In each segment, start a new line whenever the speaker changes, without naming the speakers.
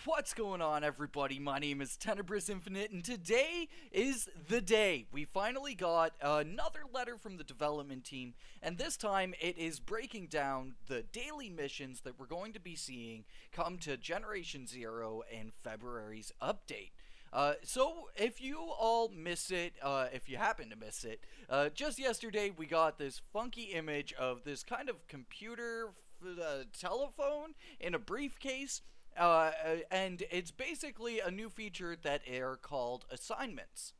What's going on, everybody? My name is Tenebrous Infinite, and today is the day. We finally got another letter from the development team, and this time it is breaking down the daily missions that we're going to be seeing come to Generation Zero in February's update. So if you all miss it, if you happen to miss it, just yesterday we got this funky image of this kind of computer telephone in a briefcase. And it's basically a new feature that are called assignments.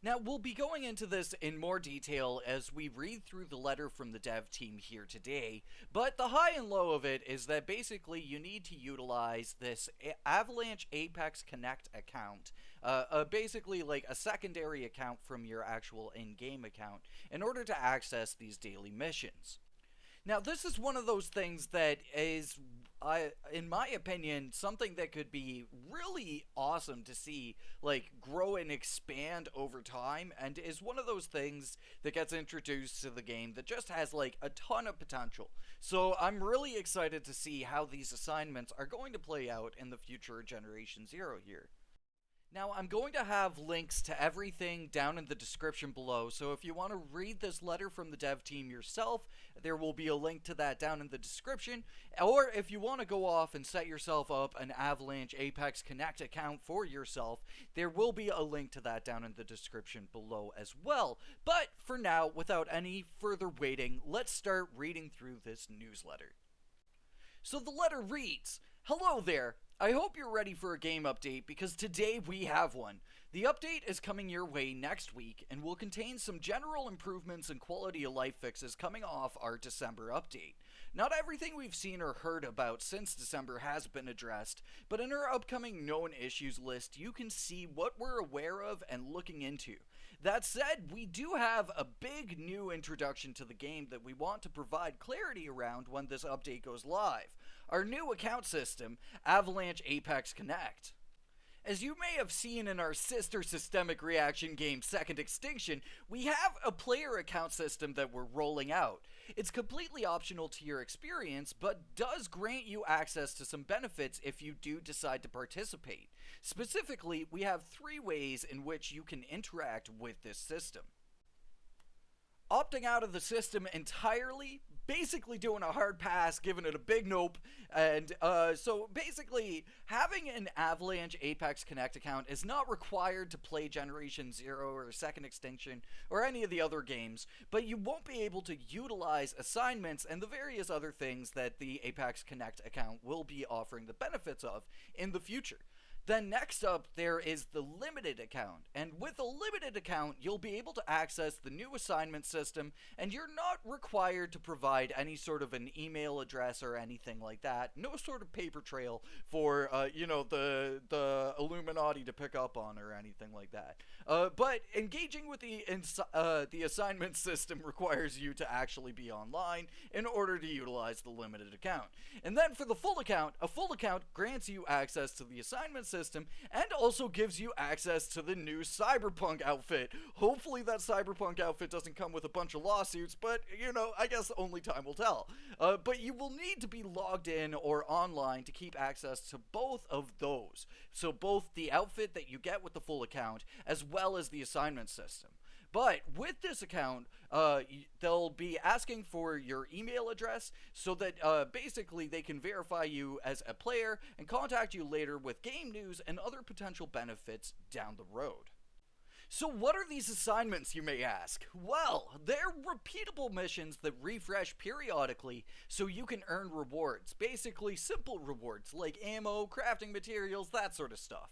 Now, we'll be going into this in more detail as we read through the letter from the dev team here today, but the high and low of it is that basically you need to utilize this Avalanche Apex Connect account, basically like a secondary account from your actual in-game account, in order to access these daily missions. Now, this is one of those things that is, in my opinion, something that could be really awesome to see, like, grow and expand over time, and is one of those things that gets introduced to the game that just has, like, a ton of potential. So I'm really excited to see how these assignments are going to play out in the future of Generation Zero here. Now, I'm going to have links to everything down in the description below, so if you want to read this letter from the dev team yourself, there will be a link to that down in the description, or if you want to go off and set yourself up an Avalanche Apex Connect account for yourself, there will be a link to that down in the description below as well. But for now, without any further waiting, let's start reading through this newsletter. So the letter reads, "Hello there. I hope you're ready for a game update because today we have one. The update is coming your way next week and will contain some general improvements and quality of life fixes coming off our December update. Not everything we've seen or heard about since December has been addressed, but in our upcoming known issues list you can see what we're aware of and looking into. That said, we do have a big new introduction to the game that we want to provide clarity around when this update goes live. Our new account system, Avalanche Apex Connect. As you may have seen in our sister systemic reaction game Second Extinction, we have a player account system that we're rolling out. It's completely optional to your experience, but does grant you access to some benefits if you do decide to participate. Specifically, we have 3 ways in which you can interact with this system. Opting out of the system entirely, basically doing a hard pass, giving it a big nope, and so basically having an Avalanche Apex Connect account is not required to play Generation Zero or Second Extinction or any of the other games, but you won't be able to utilize assignments and the various other things that the Apex Connect account will be offering the benefits of in the future. Then next up, there is the limited account, and with a limited account, you'll be able to access the new assignment system, and you're not required to provide any sort of an email address or anything like that. No sort of paper trail for, the Illuminati to pick up on or anything like that. But engaging with the assignment system requires you to actually be online in order to utilize the limited account. And then for the full account, a full account grants you access to the assignment system and also gives you access to the new Cyberpunk outfit. Hopefully that Cyberpunk outfit doesn't come with a bunch of lawsuits, but I guess only time will tell. But you will need to be logged in or online to keep access to both of those. So both the outfit that you get with the full account as well as the assignment system. But with this account, they'll be asking for your email address so that basically they can verify you as a player and contact you later with game news and other potential benefits down the road. So what are these assignments, you may ask? Well, they're repeatable missions that refresh periodically so you can earn rewards. Basically simple rewards like ammo, crafting materials, that sort of stuff.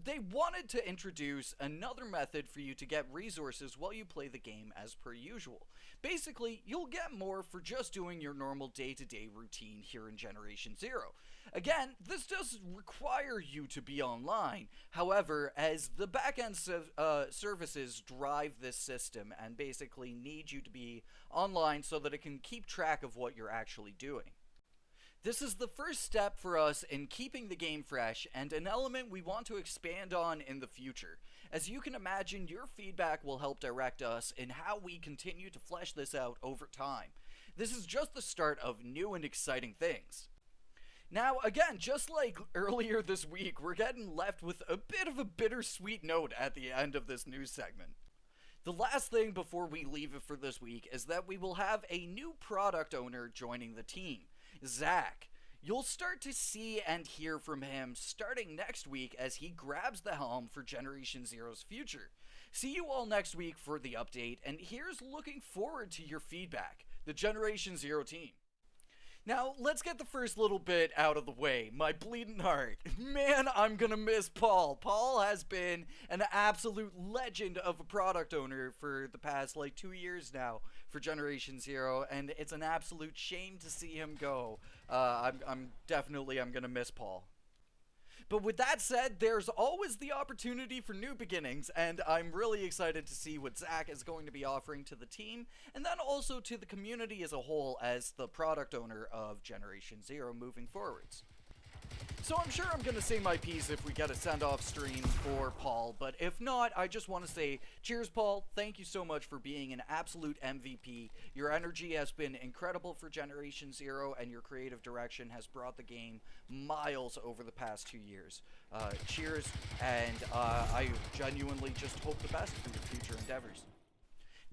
They wanted to introduce another method for you to get resources while you play the game as per usual. Basically, you'll get more for just doing your normal day-to-day routine here in Generation Zero. Again, this does require you to be online. However, as the backend services drive this system and basically need you to be online so that it can keep track of what you're actually doing. This is the first step for us in keeping the game fresh and an element we want to expand on in the future. As you can imagine, your feedback will help direct us in how we continue to flesh this out over time. This is just the start of new and exciting things. Now, again, just like earlier this week, we're getting left with a bit of a bittersweet note at the end of this news segment. The last thing before we leave it for this week is that we will have a new product owner joining the team, Zach. You'll start to see and hear from him starting next week as he grabs the helm for Generation Zero's future. See you all next week for the update, and here's looking forward to your feedback, the Generation Zero team. Now, let's get the first little bit out of the way. My bleeding heart. Man, I'm gonna miss Paul. Paul has been an absolute legend of a product owner for the past, 2 years now for Generation Zero, and it's an absolute shame to see him go. I'm gonna miss Paul. But with that said, there's always the opportunity for new beginnings, and I'm really excited to see what Zach is going to be offering to the team, and then also to the community as a whole as the product owner of Generation Zero moving forwards. So I'm sure I'm going to say my piece if we get a send-off stream for Paul, but if not, I just want to say, cheers Paul, thank you so much for being an absolute MVP. Your energy has been incredible for Generation Zero, and your creative direction has brought the game miles over the past 2 years. Cheers, and I genuinely just hope the best for your future endeavors.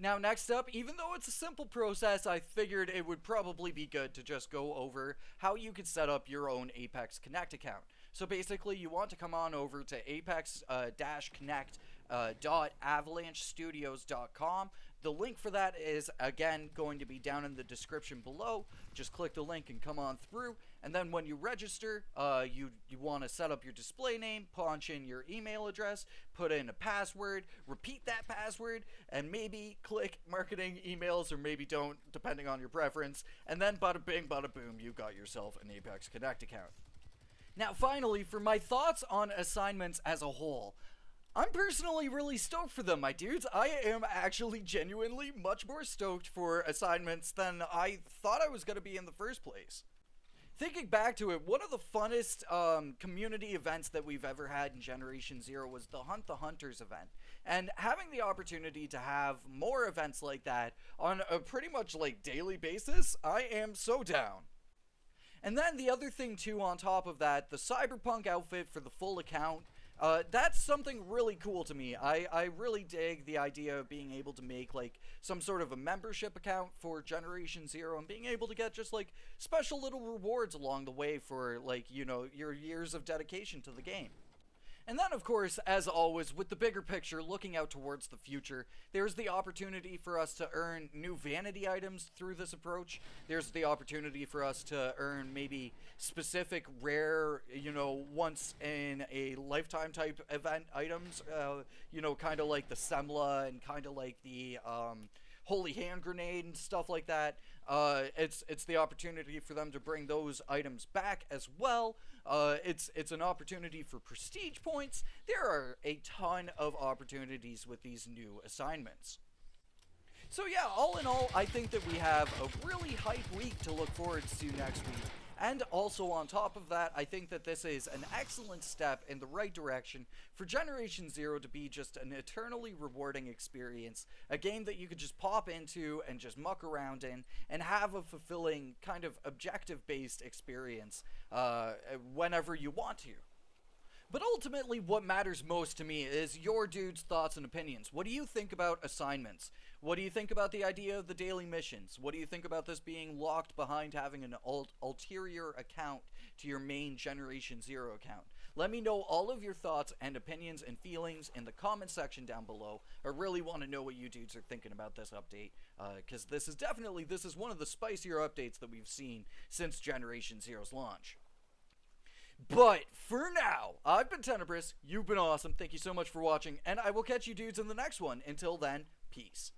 Now, next up, even though it's a simple process, I figured it would probably be good to just go over how you could set up your own Apex Connect account. So basically, you want to come on over to apex-connect.avalanchestudios.com. The link for that is, again, going to be down in the description below. Just click the link and come on through. And then when you register, you want to set up your display name, punch in your email address, put in a password, repeat that password, and maybe click marketing emails, or maybe don't, depending on your preference. And then bada bing, bada boom, you got yourself an Apex Connect account. Now, finally, for my thoughts on assignments as a whole, I'm personally really stoked for them, my dudes. I am actually genuinely much more stoked for assignments than I thought I was going to be in the first place. Thinking back to it, one of the funnest community events that we've ever had in Generation Zero was the Hunt the Hunters event. And having the opportunity to have more events like that on a pretty much daily basis, I am so down. And then the other thing too on top of that, the Cyberpunk outfit for the full account, that's something really cool to me. I really dig the idea of being able to make some sort of a membership account for Generation Zero and being able to get just special little rewards along the way for your years of dedication to the game. And then, of course, as always, with the bigger picture, looking out towards the future, there's the opportunity for us to earn new vanity items through this approach. There's the opportunity for us to earn maybe specific rare, once in a lifetime type event items, kind of like the Semla and kind of like the Holy Hand Grenade and stuff like that. It's the opportunity for them to bring those items back as well. It's an opportunity for prestige points. There are a ton of opportunities with these new assignments. So yeah, all in all, I think that we have a really hype week to look forward to next week. And also on top of that, I think that this is an excellent step in the right direction for Generation Zero to be just an eternally rewarding experience. A game that you could just pop into and just muck around in and have a fulfilling kind of objective-based experience whenever you want to. But ultimately, what matters most to me is your dudes' thoughts and opinions. What do you think about assignments? What do you think about the idea of the daily missions? What do you think about this being locked behind having an ulterior account to your main Generation Zero account? Let me know all of your thoughts and opinions and feelings in the comment section down below. I really want to know what you dudes are thinking about this update, because this is one of the spicier updates that we've seen since Generation Zero's launch. But for now, I've been Tenebris, you've been awesome, thank you so much for watching, and I will catch you dudes in the next one. Until then, peace.